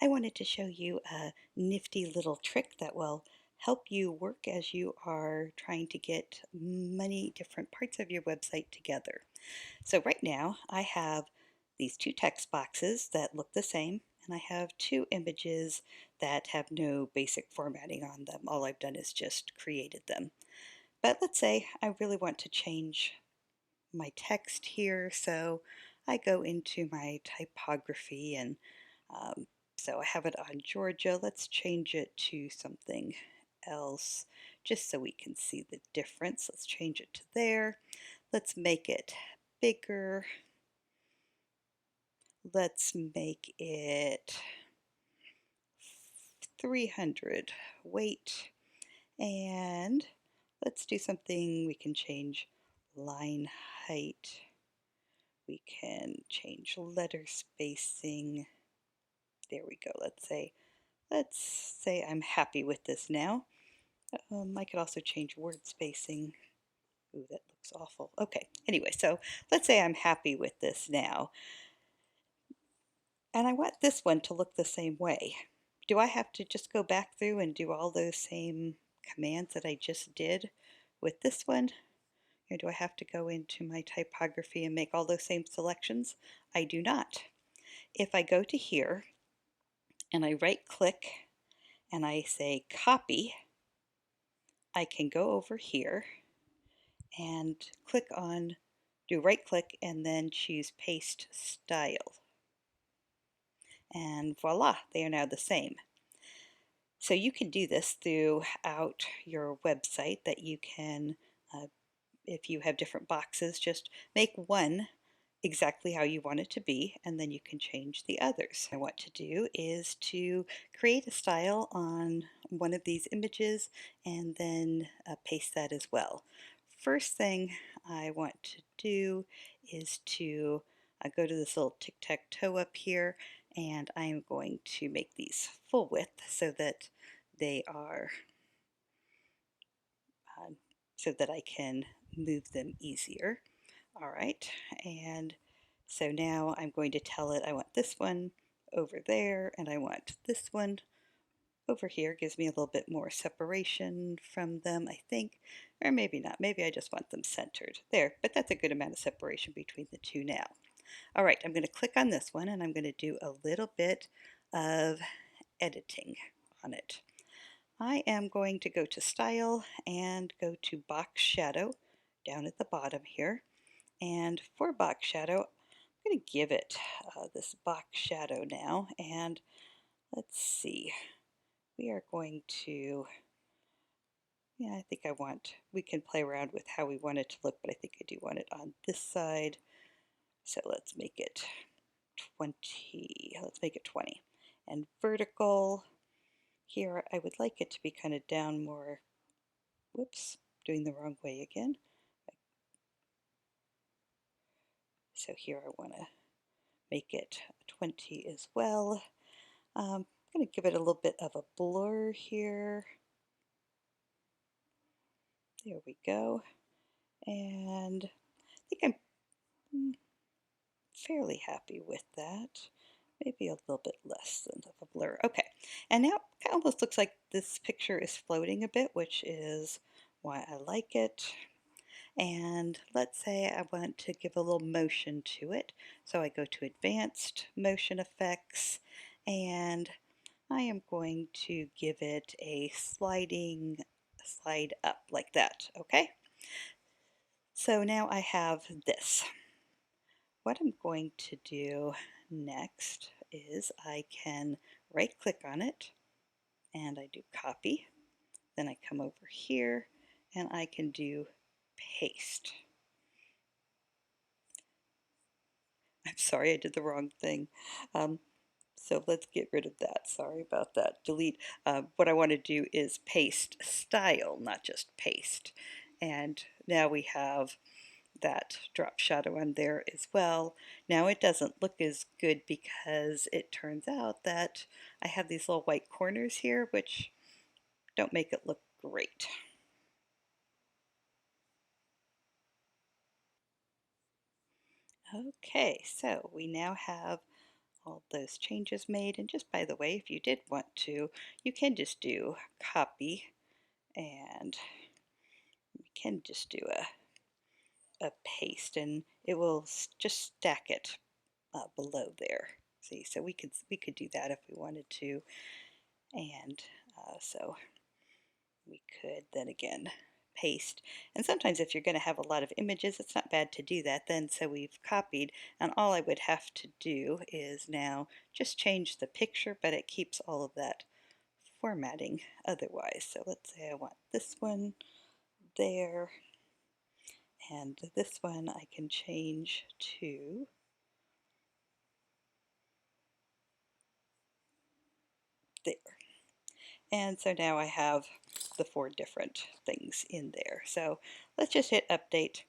I wanted to show you a nifty little trick that will help you work as you are trying to get many different parts of your website together. So right now I have these two text boxes that look the same, and I have two images that have no basic formatting on them. All I've done is just created them. But let's say I really want to change my text here, so I go into my typography and um, so I have it on Georgia. Let's change it to something else just so we can see the difference. Let's change it to there. Let's make it bigger. Let's make it 300 weight, and let's do something. We can change line height. We can change letter spacing. There we go. Let's say I'm happy with this now. I could also change word spacing. Ooh, that looks awful. Okay, anyway, so let's say I'm happy with this now, and I want this one to look the same way. Do I have to just go back through and do all those same commands that I just did with this one? Or do I have to go into my typography and make all those same selections? I do not. If I go to here and I right click and I say copy, I can go over here and do right click and then choose paste style. And voila, they are now the same. So you can do this throughout your website, that you can, if you have different boxes, just make one exactly how you want it to be, and then you can change the others. And what to do is to create a style on one of these images and then paste that as well. First thing I want to do is to go to this little tic-tac-toe up here, and I am going to make these full width so that they are uh, so that I can move them easier. All right, and so now I'm going to tell it I want this one over there and I want this one over here. Gives me a little bit more separation from them, I think, or maybe not. Maybe I just want them centered there, but that's a good amount of separation between the two now. All right, I'm going to click on this one and I'm going to do a little bit of editing on it. I am going to go to Style and go to Box Shadow down at the bottom here. And for box shadow, I'm going to give it this box shadow now. And let's see, we are going to, I think we can play around with how we want it to look, but I think I do want it on this side. So let's make it 20, let's make it 20. And vertical, here I would like it to be kind of down more, whoops, doing the wrong way again. So here I want to make it 20 as well. I'm going to give it a little bit of a blur here. There we go. And I think I'm fairly happy with that. Maybe a little bit less than of a blur. Okay, and now it almost looks like this picture is floating a bit, which is why I like it. And let's say I want to give a little motion to it. So I go to Advanced Motion Effects, and I am going to give it a slide up like that, okay? So now I have this. What I'm going to do next is I can right click on it and I do copy. Then I come over here and I can do paste. I'm sorry, I did the wrong thing. So let's get rid of that. Sorry about that. Delete. What I want to do is paste style, not just paste. And now we have that drop shadow on there as well. Now it doesn't look as good because it turns out that I have these little white corners here, which don't make it look great. Okay, so we now have all those changes made. And just by the way, if you did want to, you can just do copy, and you can just do a paste, and it will just stack it below there. See, so we could do that if we wanted to, and so we could then again paste. And sometimes if you're going to have a lot of images, it's not bad to do that then. So we've copied, and all I would have to do is now just change the picture, but it keeps all of that formatting otherwise. So let's say I want this one there, and this one I can change to there. And so now I have the 4 different things in there. So let's just hit update.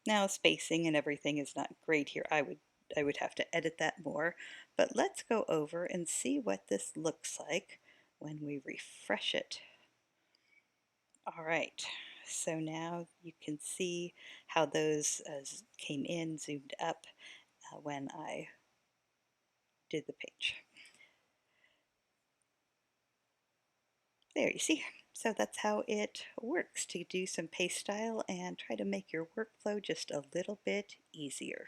Now spacing and everything is not great here. I would have to edit that more, but let's go over and see what this looks like when we refresh it. All right, so now you can see how those came in, zoomed up when I did the page. There, you see. So that's how it works to do some paste style and try to make your workflow just a little bit easier.